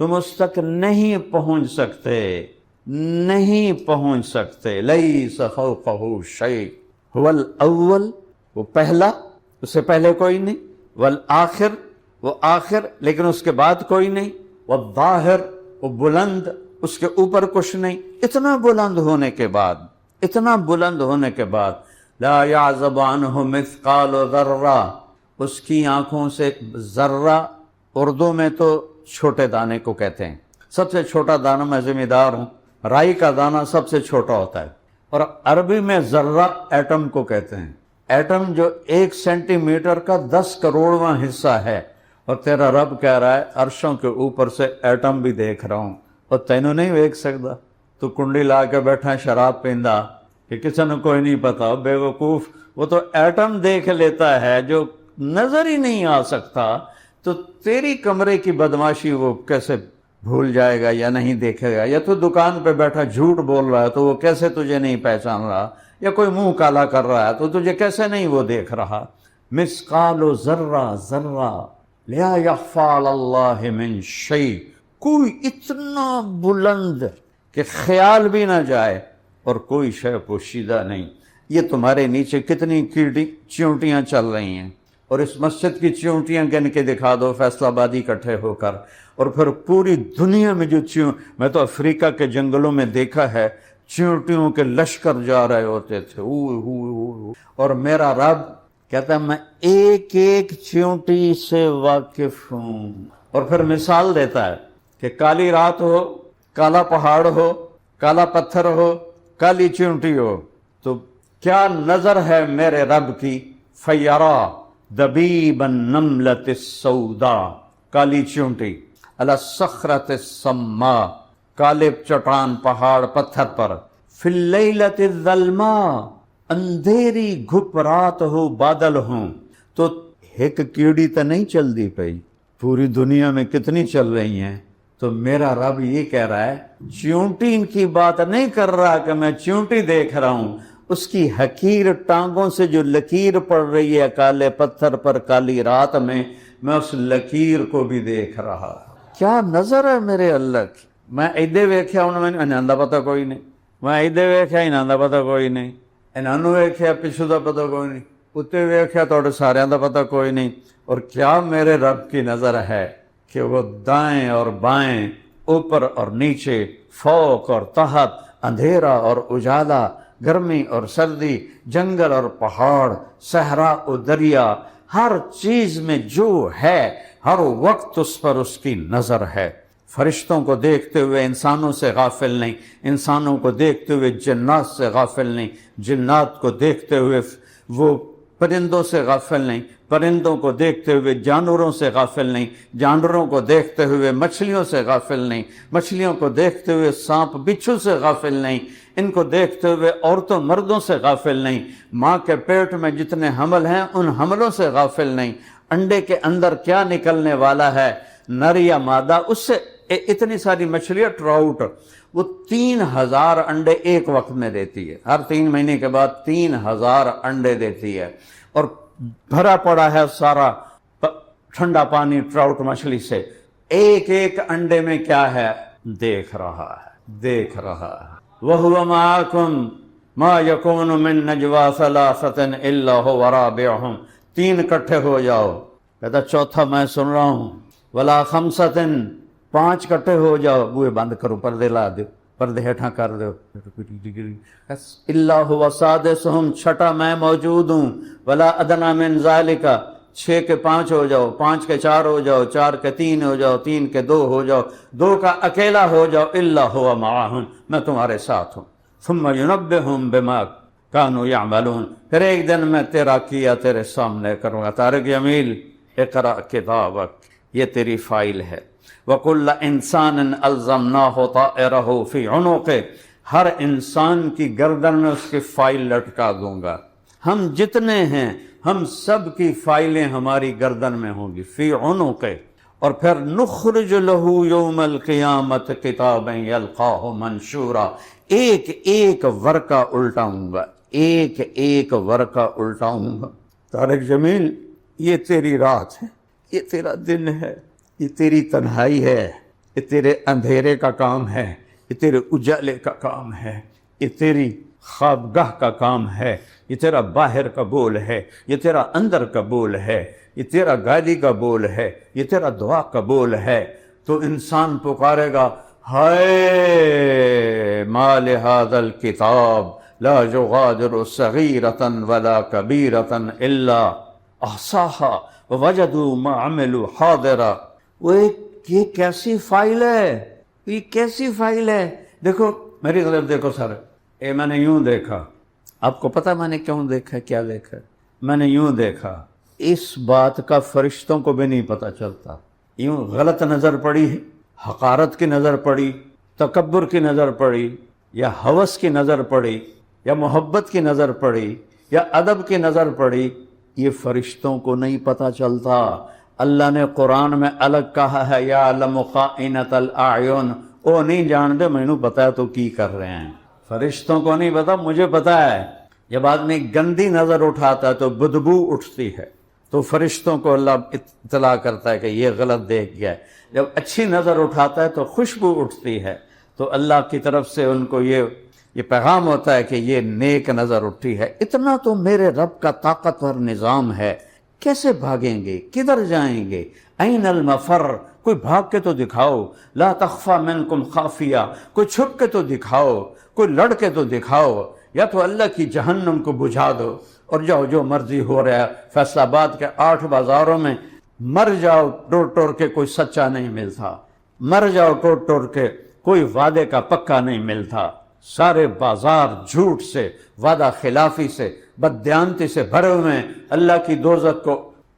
تم اس تک نہیں پہنچ سکتے، نہیں پہنچ سکتے۔ لیس فوقہ شیء، هو الاول، وہ پہلا، اس سے پہلے کوئی نہیں، والآخر، وہ آخر لیکن اس کے بعد کوئی نہیں، والظاہر، وہ بلند، اس کے اوپر کچھ نہیں۔ اتنا بلند ہونے کے بعد، اتنا بلند ہونے کے بعد، لا یعزب عنہ مثقال ذرہ، اس کی آنکھوں سے ذرہ، اردو میں تو چھوٹے دانے کو کہتے ہیں، سب سے چھوٹا دانہ، میں ذمہ دار ہوں، رائی کا دانہ سب سے چھوٹا ہوتا ہے، اور عربی میں ذرہ ایٹم کو کہتے ہیں۔ ایٹم جو 1 سینٹی میٹر کا 10 کروڑواں حصہ ہے، اور تیرا رب کہہ رہا ہے عرشوں کے اوپر سے ایٹم بھی دیکھ رہا ہوں، اور تینوں نہیں دیکھ سکتا، تو کنڈی لا کے بیٹھا شراب پیندا کہ کسی نے کوئی نہیں پتا، بے وقوف، وہ تو ایٹم دیکھ لیتا ہے جو نظر ہی نہیں آ سکتا، تو تیری کمرے کی بدماشی وہ کیسے بھول جائے گا یا نہیں دیکھے گا؟ یا تو دکان پہ بیٹھا جھوٹ بول رہا ہے تو وہ کیسے تجھے نہیں پہچان رہا؟ یا کوئی منہ کالا کر رہا ہے تو تجھے کیسے نہیں وہ دیکھ رہا؟ مثقال ذرہ، ذرہ، لا یخفی علی اللہ من شیء، کوئی اتنا بلند کہ خیال بھی نہ جائے، اور کوئی شے پوشیدہ نہیں۔ یہ تمہارے نیچے کتنی چیونٹیاں چل رہی ہیں، اور اس مسجد کی چیونٹیاں گن کے دکھا دو فیصل آبادی اکٹھے ہو کر، اور پھر پوری دنیا میں جو میں تو افریقہ کے جنگلوں میں دیکھا ہے، چیونٹیوں کے لشکر جا رہے ہوتے تھے، اور میرا رب کہتا ہے میں ایک ایک چیونٹی سے واقف ہوں۔ اور پھر مثال دیتا ہے کہ کالی رات ہو، کالا پہاڑ ہو، کالا پتھر ہو، کالی چیونٹی ہو، تو کیا نظر ہے میرے رب کی؟ فَيَرَى دَبِيبَ النَّمْلَةِ السَّوْدَاء، کالی چیونٹی، عَلَى الصَّخْرَةِ الصَّمَّاء، کالے چٹان پہاڑ پتھر پر، فِي اللَّيْلَةِ الظَّلْمَاء، اندھیری گھپ رات ہو، بادل ہوں، تو ایک کیڑی تو نہیں چل دی پئی، پوری دنیا میں کتنی چل رہی ہیں۔ تو میرا رب یہ کہہ رہا ہے، چیونٹی ان کی بات نہیں کر رہا کہ میں چیونٹی دیکھ رہا ہوں، اس کی حقیر ٹانگوں سے جو لکیر پڑ رہی ہے کالے پتھر پر کالی رات میں اس لکیر کو بھی دیکھ رہا۔ کیا نظر ہے میرے اللہ کی! میں ایدے ویکھیا انہاں دا پتہ کوئی نہیں، میں ایدے ویکھیا انہاں دا پتہ کوئی نہیں، انہاں نوں ویکھیا پچھوں دا پتہ کوئی نہیں، اتنے ویکھیا تہاڈے ساریاں دا پتہ کوئی نہیں۔ اور کیا میرے رب کی نظر ہے کہ وہ دائیں اور بائیں اوپر اور نیچے، فوق اور تحت، اندھیرا اور اجالا، گرمی اور سردی، جنگل اور پہاڑ، صحرا اور دریا، ہر چیز میں جو ہے ہر وقت اس پر اس کی نظر ہے۔ فرشتوں کو دیکھتے ہوئے انسانوں سے غافل نہیں، انسانوں کو دیکھتے ہوئے جنات سے غافل نہیں، جنات کو دیکھتے ہوئے وہ پرندوں سے غافل نہیں، پرندوں کو دیکھتے ہوئے جانوروں سے غافل نہیں، جانوروں کو دیکھتے ہوئے مچھلیوں سے غافل نہیں، مچھلیوں کو دیکھتے ہوئے سانپ بچھو سے غافل نہیں، ان کو دیکھتے ہوئے عورتوں مردوں سے غافل نہیں، ماں کے پیٹ میں جتنے حمل ہیں ان حملوں سے غافل نہیں، انڈے کے اندر کیا نکلنے والا ہے، نر یا مادہ، اس سے اتنی ساری مچھلیاں، ٹراؤٹ، وہ 3000 انڈے ایک وقت میں دیتی ہے، ہر 3 مہینے کے بعد 3000 انڈے دیتی ہے، اور بھرا پڑا ہے سارا ٹھنڈا پانی ٹراؤٹ مچھلی سے، ایک ایک انڈے میں کیا ہے، دیکھ رہا ہے، دیکھ رہا ہے۔ وَهُوَ مَعَكُمْ مَا يَكُونُ مِن نَجْوَى ثَلَاثَةٍ إِلَّا هُوَ رَابِعُهُمْ، 3 اکٹھے ہو جاؤ، کہتا چوتھا میں سن رہا ہوں، وَلَا خَمْسَةٍ 5 اکٹھے ہو جاؤ، بوئے بند کرو، پردے لا دو، پردے ہٹھاں کر دو، إِلَّا هُوَ سَادِسُهُمْ، چھٹا میں موجود ہوں، وَلَا أَدْنَىٰ مِن ذَلِكَ، 6 کے 5 ہو جاؤ، 5 کے 4 ہو جاؤ، 4 کے 3 ہو جاؤ، 3 کے 2 ہو جاؤ، 2 کا اکیلا ہو جاؤ، إِلَّا هُوَ مَعَهُمْ، میں تمہارے ساتھ ہوں، ثُمَّ يُنَبِّئُهُم بِمَا كَانُوا يَعْمَلُونَ، پھر ایک دن میں تیرا کیا تیرے سامنے کروں گا۔ طارق جمیل، اقرأ کتابک، یہ تیری فائل ہے۔ وَكُلَّ إِنسَانٍ أَلْزَمْنَاهُ طَائِرَهُ فِي عُنُقِهِ، ہر انسان کی گردن میں اس کی فائل لٹکا دوں گا، ہم جتنے ہیں ہم سب کی فائلیں ہماری گردن میں ہوں گی، فی عنقہ، اور پھر نخرج لہ یوم القیامت کتابا یلقاہ منشورا، ایک ایک ورقہ الٹاؤں گا، ایک ایک ورقہ الٹاؤں گا۔ طارق جمیل، یہ تیری رات ہے، یہ تیرا دن ہے، یہ تیری تنہائی ہے، یہ تیرے اندھیرے کا کام ہے، یہ تیرے اجالے کا کام ہے، یہ تیری خوابگاہ کا کام ہے، یہ تیرا باہر کا بول ہے، یہ تیرا اندر کا بول ہے، یہ تیرا گالی کا بول ہے، یہ تیرا دعا کا بول ہے۔ تو انسان پکارے گا، ہائے ما لہذا الکتاب لا یغادر صغیرۃ ولا کبیرۃ الا احصاها ووجدوا ما عملوا حاضرا۔ وہ یہ کیسی فائل ہے، یہ کیسی فائل ہے؟ دیکھو میری طرف دیکھو سر، اے میں نے یوں دیکھا، آپ کو پتہ میں نے کیوں دیکھا، کیا دیکھا؟ میں نے یوں دیکھا، اس بات کا فرشتوں کو بھی نہیں پتہ چلتا، یوں غلط نظر پڑی، حقارت کی نظر پڑی، تکبر کی نظر پڑی، یا ہوس کی نظر پڑی، یا محبت کی نظر پڑی، یا ادب کی نظر پڑی، یہ فرشتوں کو نہیں پتہ چلتا۔ اللہ نے قرآن میں الگ کہا ہے، یعلم خائنۃ الاعین، وہ نہیں جانتے، مینوں پتہ ہے تو کی کر رہے ہیں۔ فرشتوں کو نہیں پتا، مجھے پتا ہے۔ جب آدمی گندی نظر اٹھاتا ہے تو بدبو اٹھتی ہے، تو فرشتوں کو اللہ اطلاع کرتا ہے کہ یہ غلط دیکھ گیا ہے۔ جب اچھی نظر اٹھاتا ہے تو خوشبو اٹھتی ہے، تو اللہ کی طرف سے ان کو یہ پیغام ہوتا ہے کہ یہ نیک نظر اٹھی ہے۔ اتنا تو میرے رب کا طاقتور نظام ہے، کیسے بھاگیں گے، کدھر جائیں گے؟ این المفر، کوئی بھاگ کے تو دکھاؤ، لا تخفى منکم خافیہ، کوئی چھپ کے تو دکھاؤ، کوئی لڑ کے تو دکھاؤ، یا تو اللہ کی جہنم کو بجھا دو اور جاؤ جو مرضی ہو رہا ہے۔ فیصل آباد کے 8 بازاروں میں مر جاؤ ٹور ٹور کے، کوئی سچا نہیں ملتا، مر جاؤ ٹور ٹور کے، کوئی وعدے کا پکا نہیں ملتا، سارے بازار جھوٹ سے، وعدہ خلافی سے، بددیانتی سے بھرے ہوئے ہیں۔ اللہ کی دوزخ کو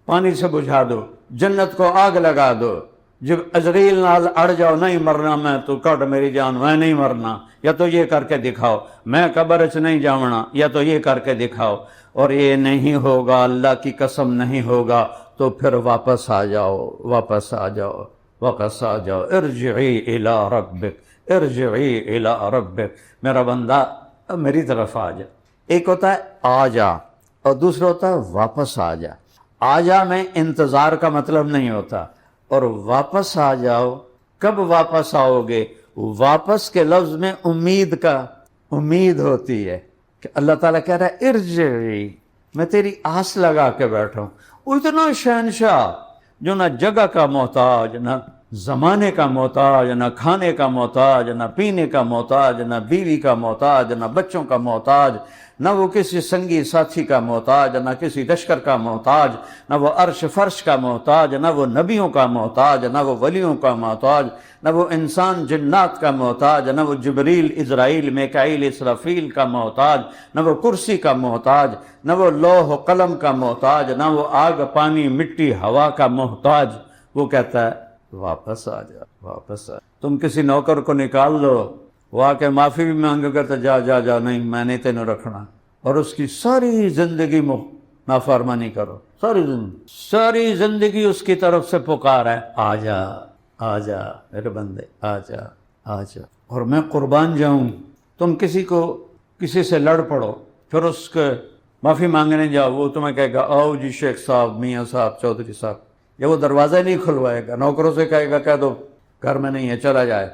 پانی سے بجھا دو، جنت کو آگ لگا دو، جب عزریل نال اڑ جاؤ، نہیں مرنا میں، تو کٹ میری جان، میں نہیں مرنا، یا تو یہ کر کے دکھاؤ، میں قبر چ نہیں جاونا، یا تو یہ کر کے دکھاؤ، اور یہ نہیں ہوگا، اللہ کی قسم نہیں ہوگا، تو پھر واپس آ جاؤ، واپس آ جاؤ، واپس آ جاؤ۔ ارجعی الی ربک، ارجعی الی ربک، میرا بندہ میری طرف آ جا۔ ایک ہوتا ہے آ جا، اور دوسرا ہوتا ہے واپس آ جا۔ آ جا میں انتظار کا مطلب نہیں ہوتا، اور واپس آ جاؤ، کب واپس آؤ گے؟ واپس کے لفظ میں امید ہوتی ہے کہ اللہ تعالیٰ کہہ رہا ہے ارجعی، میں تیری آس لگا کے بیٹھا ہوں۔ وہ اتنا شہنشاہ جو نہ جگہ کا محتاج، نہ زمانے کا محتاج، نہ کھانے کا محتاج، نہ پینے کا محتاج، نہ بیوی کا محتاج، نہ بچوں کا محتاج، نہ وہ کسی سنگی ساتھی کا محتاج، نہ کسی لشکر کا محتاج، نہ وہ عرش فرش کا محتاج، نہ وہ نبیوں کا محتاج، نہ وہ ولیوں کا محتاج، نہ وہ انسان جنات کا محتاج، نہ وہ جبریل اسرائیل میکائیل اسرافیل کا محتاج، نہ وہ کرسی کا محتاج، نہ وہ لوح و قلم کا محتاج، نہ وہ آگ پانی مٹی ہوا کا محتاج۔ وہ کہتا ہے واپس آ جا، واپس آ۔ تم کسی نوکر کو نکال دو، وہ آ کے معافی بھی مانگے گا تو جا جا جا، نہیں میں نہیں تینوں رکھنا، اور اس کی ساری زندگی نافرمانی کرو، ساری زندگی اس کی طرف سے پکار ہے، آ جا آ جا میرے بندے، آ جا آ جا، اور میں قربان جاؤں۔ تم کسی سے لڑ پڑو، پھر اس کے معافی مانگنے جاؤ، وہ تمہیں کہے گا آؤ جی شیخ صاحب، میاں صاحب، چودھری صاحب، یا وہ دروازہ نہیں کھلوائے گا، نوکروں سے کہے گا کہہ دو گھر میں نہیں ہے، چلا جائے،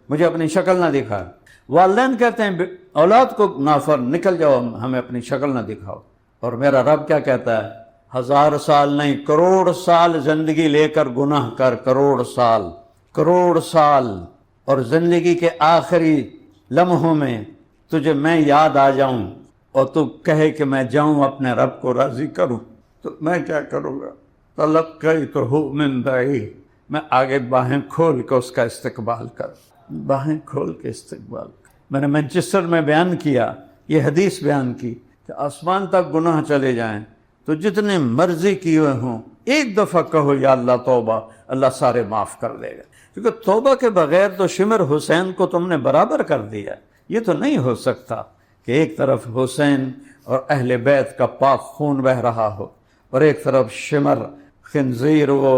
مجھے اپنی شکل نہ دکھا۔ والدین کہتے ہیں اولاد کو نافر، نکل جاؤ، ہمیں اپنی شکل نہ دکھاؤ۔ اور میرا رب کیا کہتا ہے؟ 1000 سال نہیں، کروڑ سال زندگی لے کر گناہ کر، کروڑ سال، اور زندگی کے آخری لمحوں میں تجھے میں یاد آ جاؤں اور تو کہے کہ میں جاؤں اپنے رب کو راضی کروں، تو میں کیا کروں گا؟ تلقیتہ من بعید، میں آگے باہیں کھول کے اس کا استقبال کر، باہیں کھول کے استقبال کر۔ میں نے مانچسٹر میں بیان کیا، یہ حدیث بیان کی کہ آسمان تک گناہ چلے جائیں تو جتنے مرضی کیے ہوں، ایک دفعہ کہو یا اللہ توبہ، اللہ سارے معاف کر دے گا۔ کیونکہ توبہ کے بغیر تو شمر حسین کو تم نے برابر کر دیا، یہ تو نہیں ہو سکتا کہ ایک طرف حسین اور اہل بیت کا پاک خون بہ رہا ہو اور ایک طرف شمر خنزیر وہ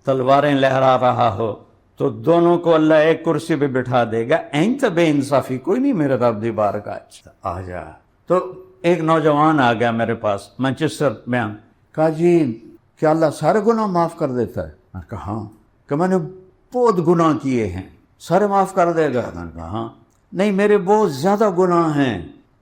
تلواریں لہرا رہا ہو، تو دونوں کو اللہ ایک کرسی پہ بٹھا دے گا۔ این تو بے انصافی کوئی نہیں میرے رب دی بارگاہ، آ جا۔ تو ایک نوجوان آ گیا میرے پاس مانچسٹر میں، کہا جی کیا اللہ سارے گناہ معاف کر دیتا ہے؟ میں نے کہا ہاں۔ کہ میں نے بہت گناہ کیے ہیں، سارے معاف کر دے گا؟ میں نے کہا ہاں۔ نہیں میرے بہت زیادہ گناہ ہیں۔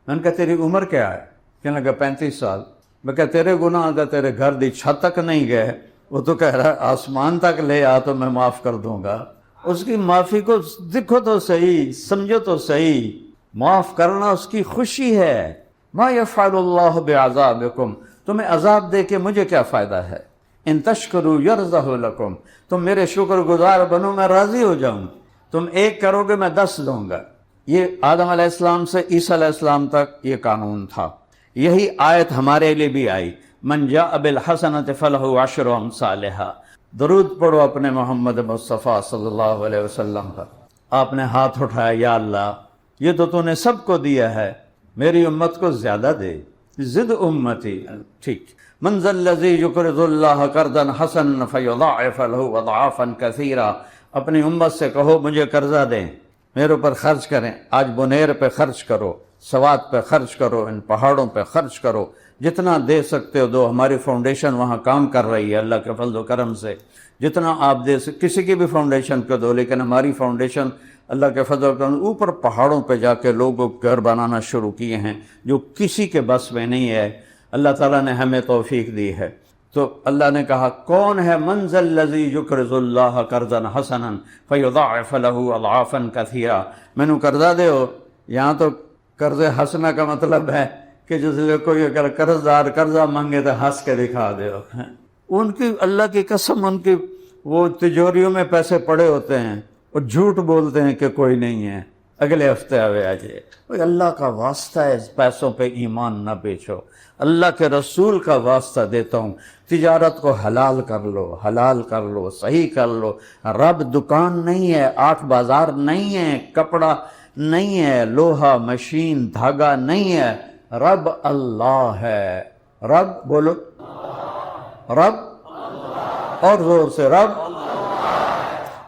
میں نے کہا تیری عمر کیا ہے؟ کہنے لگا 35 سال۔ میں کہا تیرے گناہ تو تیرے گھر دی چھت تک نہیں گئے، وہ تو کہہ رہا ہے آسمان تک لے آ تو میں معاف کر دوں گا۔ اس کی معافی کو دیکھو تو صحیح، سمجھو تو صحیح، معاف کرنا اس کی خوشی ہے۔ ما یفعل اللہ بعذابکم، تمہیں عذاب دے کے مجھے کیا فائدہ ہے؟ ان تشکروا یرضہ لکم، تم میرے شکر گزار بنو میں راضی ہو جاؤں۔ تم ایک کرو گے میں 10 دوں گا۔ یہ آدم علیہ السلام سے عیسیٰ علیہ السلام تک یہ قانون تھا۔ یہی آیت ہمارے لیے بھی آئی، من جاء بالحسنۃ فلہ عشر امثالھا۔ درود پڑھو اپنے محمد مصطفیٰ صلی اللہ علیہ وسلم پر۔ آپ نے ہاتھ اٹھایا، یا اللہ یہ تو نے سب کو دیا ہے، میری امت کو زیادہ دے، زد امتی۔ ٹھیک، من ذا الذی یقرض اللہ قرضا حسنا فیضاعف لہ اضعافا کثیرا۔ اپنی امت سے کہو مجھے قرضہ دیں، میرے اوپر خرچ کریں۔ آج بنیر پہ خرچ کرو، سوات پہ خرچ کرو، ان پہاڑوں پہ خرچ کرو، جتنا دے سکتے ہو دو۔ ہماری فاؤنڈیشن وہاں کام کر رہی ہے اللہ کے فضل و کرم سے، جتنا آپ دے سکتے، کسی کی بھی فاؤنڈیشن کو دو، لیکن ہماری فاؤنڈیشن اللہ کے فضل و کرم اوپر پہاڑوں پہ جا کے لوگوں کو گھر بنانا شروع کیے ہیں، جو کسی کے بس میں نہیں ہے۔ اللہ تعالیٰ نے ہمیں توفیق دی ہے۔ تو اللہ نے کہا کون ہے؟ من ذا الذی یقرض اللہ قرضا حسنا فیضاعف لہ اضعافا کثیرا۔ مینوں قرضہ دے ہو، یہاں تو قرض حسنہ کا مطلب ہے کہ جس لئے کوئی اگر قرض دار قرضہ مانگے تو ہنس کے دکھا دے ہو۔ ان کی اللہ کی قسم، ان کی وہ تجوریوں میں پیسے پڑے ہوتے ہیں اور جھوٹ بولتے ہیں کہ کوئی نہیں ہے، اگلے ہفتے آوے آجے۔ اللہ کا واسطہ ہے، اس پیسوں پہ ایمان نہ بیچو، اللہ کے رسول کا واسطہ دیتا ہوں، تجارت کو حلال کر لو، حلال کر لو، صحیح کر لو۔ رب دکان نہیں ہے، 8 بازار نہیں ہے، کپڑا نہیں ہے، لوہا مشین دھاگا نہیں ہے، رب اللہ ہے۔ رب بولو، رب، اور زور سے رب،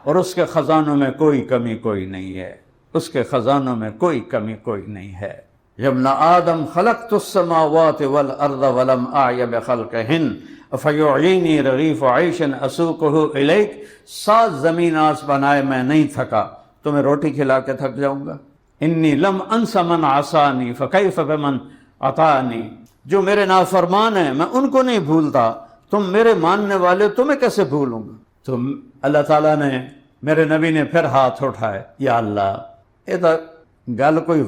اور اس کے خزانوں میں کوئی کمی کوئی نہیں ہے، اس کے خزانوں میں کوئی کمی کوئی نہیں ہے۔ ابن آدم خلقت السماوات والارض ولم اعی بخلقہن افیعینی رغیف عیش اسوقہ الیک۔ 7 زمین آس بنائے میں نہیں تھکا، تمہیں روٹی کھلا کے تھک جاؤں گا؟ انی لم انس من عصانی فکیف بمن اطاعنی۔ جو میرے نافرمان ہیں میں ان کو نہیں بھولتا، تم میرے ماننے والے تمہیں کیسے بھولوں گا؟ تو اللہ تعالیٰ نے میرے نبی نے پھر ہاتھ اٹھائے، یا اللہ یہ تو گل کوئی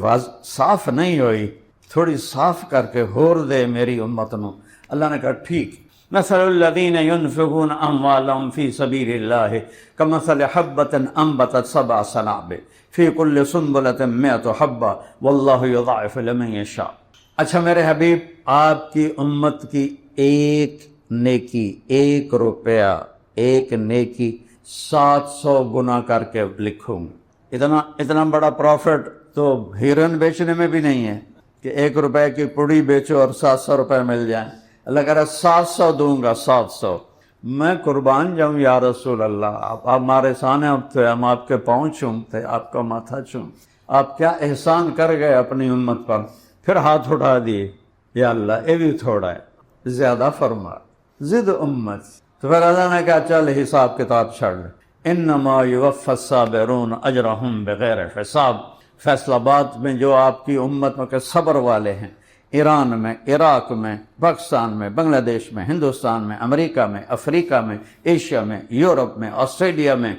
صاف نہیں ہوئی، تھوڑی صاف کر کے ہور دے میری امت نو۔ اللہ نے کہا ٹھیک، مثل الذین ينفقون اموالهم فی سبیل اللہ کمثل حبۃ انبتت سبع سنابل فی کل سنبلۃ مئۃ حبۃ واللہ یضاعف لمن یشاء۔ اچھا میرے حبیب، آپ کی امت کی ایک نیکی، ایک روپیہ، ایک نیکی 700 گنا کر کے لکھوں گا۔ اتنا بڑا پروفٹ تو ہیروئن بیچنے میں بھی نہیں ہے کہ 1 روپے کی پوڑی بیچو اور 700 روپے مل جائیں۔ اللہ کہہ رہا 700 دوں گا، 700۔ میں قربان جاؤں یا رسول اللہ، آپ ہمارے سامنے اب تو ہم آپ کے پاؤں چومتے، آپ کا ماتھا چوم، آپ کیا احسان کر گئے اپنی امت پر۔ پھر ہاتھ اٹھا دیے، یا اللہ یہ بھی تھوڑا ہے، زیادہ فرما، زد امت۔ تو پھر اللہ نے کہا چل حساب کتاب چھڑ لے، انما یوفی الصابرون اجرہم بغیر حساب۔ فیصل آباد میں جو آپ کی امت کے صبر والے ہیں، ایران میں، عراق میں، پاکستان میں، بنگلہ دیش میں، ہندوستان میں، امریکہ میں، افریقہ میں، ایشیا میں، یورپ میں، آسٹریلیا میں،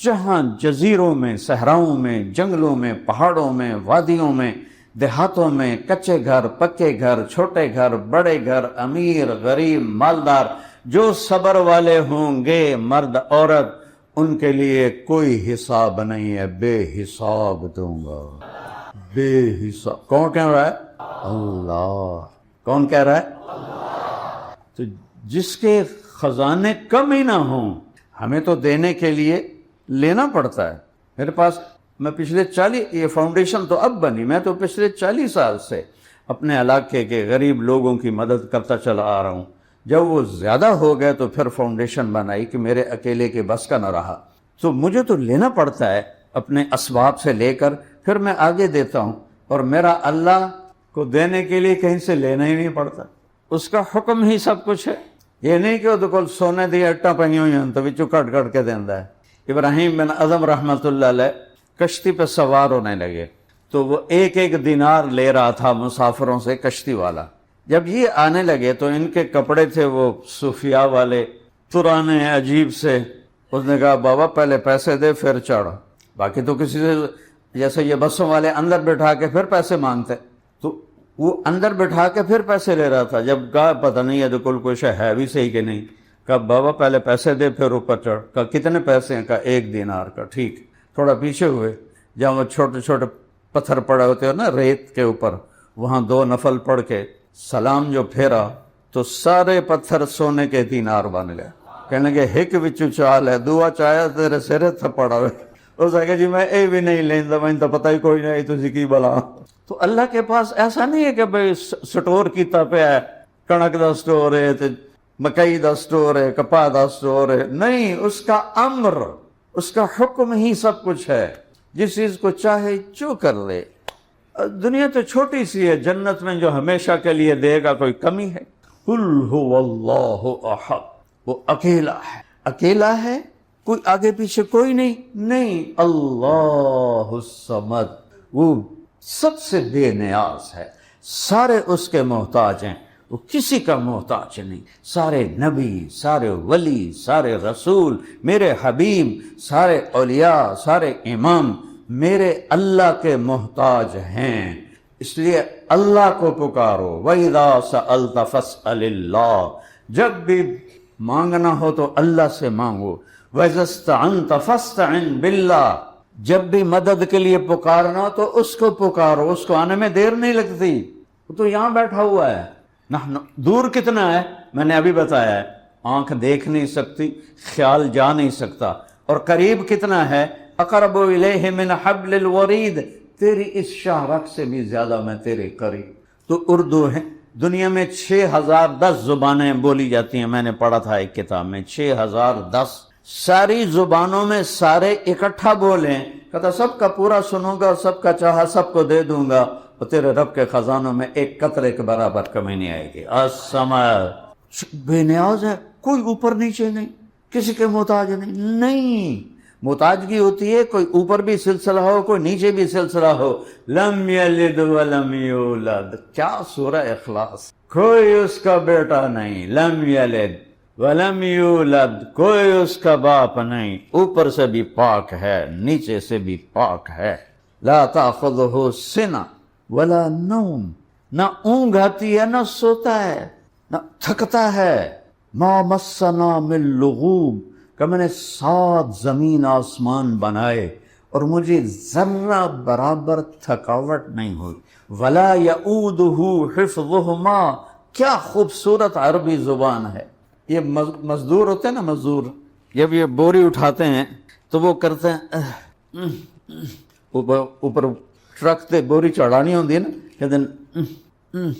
جہاں جزیروں میں، صحراؤں میں، جنگلوں میں، پہاڑوں میں، وادیوں میں، دیہاتوں میں، کچے گھر، پکے گھر، چھوٹے گھر، بڑے گھر، امیر، غریب، مالدار، جو صبر والے ہوں گے، مرد عورت، ان کے لیے کوئی حساب نہیں ہے، بے حساب دوں گا، بے حساب۔ کون کہہ رہا ہے؟ اللہ۔ کون کہہ رہا ہے؟ تو جس کے خزانے کم ہی نہ ہوں، ہمیں تو دینے کے لیے لینا پڑتا ہے۔ میرے پاس، میں پچھلے 40، یہ فاؤنڈیشن تو اب بنی، میں تو پچھلے 40 سال سے اپنے علاقے کے غریب لوگوں کی مدد کرتا چلا آ رہا ہوں۔ جب وہ زیادہ ہو گئے تو پھر فاؤنڈیشن بنائی کہ میرے اکیلے کے بس کا نہ رہا، تو مجھے تو لینا پڑتا ہے اپنے اسباب سے لے کر، پھر میں آگے دیتا ہوں، اور میرا اللہ کو دینے کے لیے کہیں سے لینا ہی نہیں پڑتا، اس کا حکم ہی سب کچھ ہے۔ یہ نہیں کہ وہ کل سونے دی اٹا پہنی ہوئی ہیں تو بچوں کٹ کٹ کے دینا ہے۔ ابراہیم بن اعظم رحمۃ اللہ علیہ کشتی پہ سوار ہونے لگے تو وہ 1 دینار لے رہا تھا مسافروں سے، کشتی والا۔ جب یہ آنے لگے تو ان کے کپڑے تھے وہ صوفیاء والے، پرانے عجیب سے۔ اس نے کہا بابا پہلے پیسے دے پھر چڑھ، باقی تو کسی سے، جیسے یہ بسوں والے اندر بٹھا کے پھر پیسے مانگتے، تو وہ اندر بٹھا کے پھر پیسے لے رہا تھا۔ جب کہا پتہ نہیں ہے تو کچھ ہے بھی صحیح کہ نہیں، کہا بابا پہلے پیسے دے پھر اوپر چڑھ۔ کہا کتنے پیسے ہیں؟ کہا 1 دینار کا۔ ٹھیک، تھوڑا پیچھے ہوئے، جہاں وہ چھوٹے چھوٹے پتھر پڑے ہوتے ہیں نا ریت کے اوپر، وہاں 2 نفل پڑھ کے سلام جو پھیرا تو سارے پتھر سونے کے دینار بن گئے۔ کہنے لگے ہک وچوں چال ہے، دعا چاہیا تیرے سرے تھپڑ ہوئے۔ اس نے کہا جی میں اے بھی نہیں لیندا، میں تو پتہ ہی کوئی نہیں تسی کی بلا۔ تو اللہ کے پاس ایسا نہیں ہے کہ بھئی سٹور کیتا پیا ہے، کنک دا سٹور ہے، مکئی دا سٹور ہے، کپاہ دا سٹور ہے، نہیں، اس کا امر، اس کا حکم ہی سب کچھ ہے، جس چیز کو چاہے جو کر لے۔ دنیا تو چھوٹی سی ہے، جنت میں جو ہمیشہ کے لیے دے گا کوئی کمی ہے؟ قل هو اللہ احد، وہ اکیلا ہے، کوئی آگے پیچھے کوئی نہیں، اللہ الصمد، وہ سب سے بے نیاز ہے، سارے اس کے محتاج ہیں، وہ کسی کا محتاج نہیں۔ سارے نبی، سارے ولی، سارے رسول، میرے حبیب، سارے اولیاء، سارے امام میرے اللہ کے محتاج ہیں، اس لیے اللہ کو پکارو۔ وَإِذَا سَأَلْتَ فَاسْأَلِ اللَّهِ، جب بھی مانگنا ہو تو اللہ سے مانگو۔ وَإِذَا اسْتَعَنْتَ فَاسْتَعِنْ بِاللَّهِ، جب بھی مدد کے لیے پکارنا ہو تو اس کو پکارو، اس کو آنے میں دیر نہیں لگتی، وہ تو یہاں بیٹھا ہوا ہے۔ دور کتنا ہے میں نے ابھی بتایا ہے، آنکھ دیکھ نہیں سکتی، خیال جا نہیں سکتا، اور قریب کتنا ہے، اقرب الیہ من حبل الورید، تیری اس شاہ رگ سے بھی زیادہ میں تیرے قریب۔ تو اردو ہے، دنیا میں 6010 زبانیں بولی جاتی ہیں، میں نے پڑھا تھا ایک کتاب میں، 6010، ساری زبانوں میں سارے اکٹھا بولیں، کہتا سب کا پورا سنوں گا، سب کا چاہا سب کو دے دوں گا، اور تیرے رب کے خزانوں میں ایک قطرے کے برابر کمی نہیں آئے گی۔ السمد، بے نیاز ہے، کوئی اوپر نیچے نہیں، کسی کے محتاج نہیں۔ محتاجگی ہوتی ہے کوئی اوپر بھی سلسلہ ہو، کوئی نیچے بھی سلسلہ ہو۔ لم یلد ولم یولد، کیا سورہ اخلاص، کوئی اس کا بیٹا نہیں، لم یلد ولم یولد، کوئی اس کا باپ نہیں، اوپر سے بھی پاک ہے نیچے سے بھی پاک ہے۔ لا تاخذہ سنہ ولا نوم، نہ اونگ آتی ہے نہ سوتا ہے نہ تھکتا ہے۔ ما مسنا من لغوب، کہ میں نے 7 زمین آسمان بنائے اور مجھے ذرہ برابر تھکاوٹ نہیں ہوئی۔ ولا یعودہ حفظہما، کیا خوبصورت عربی زبان ہے۔ یہ مزدور ہوتے ہیں نا، مزدور جب یہ بوری اٹھاتے ہیں تو وہ کرتے ہیں اوپر ٹرک تے بوری چڑھانی ہوتی ہے نا، کہتے ہیں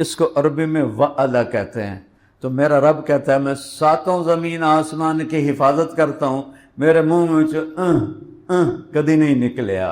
اس کو عربی میں وعدہ کہتے ہیں۔ تو میرا رب کہتا ہے میں 7 زمین آسمان کی حفاظت کرتا ہوں، میرے منہ میں کدی نہیں نکلیا۔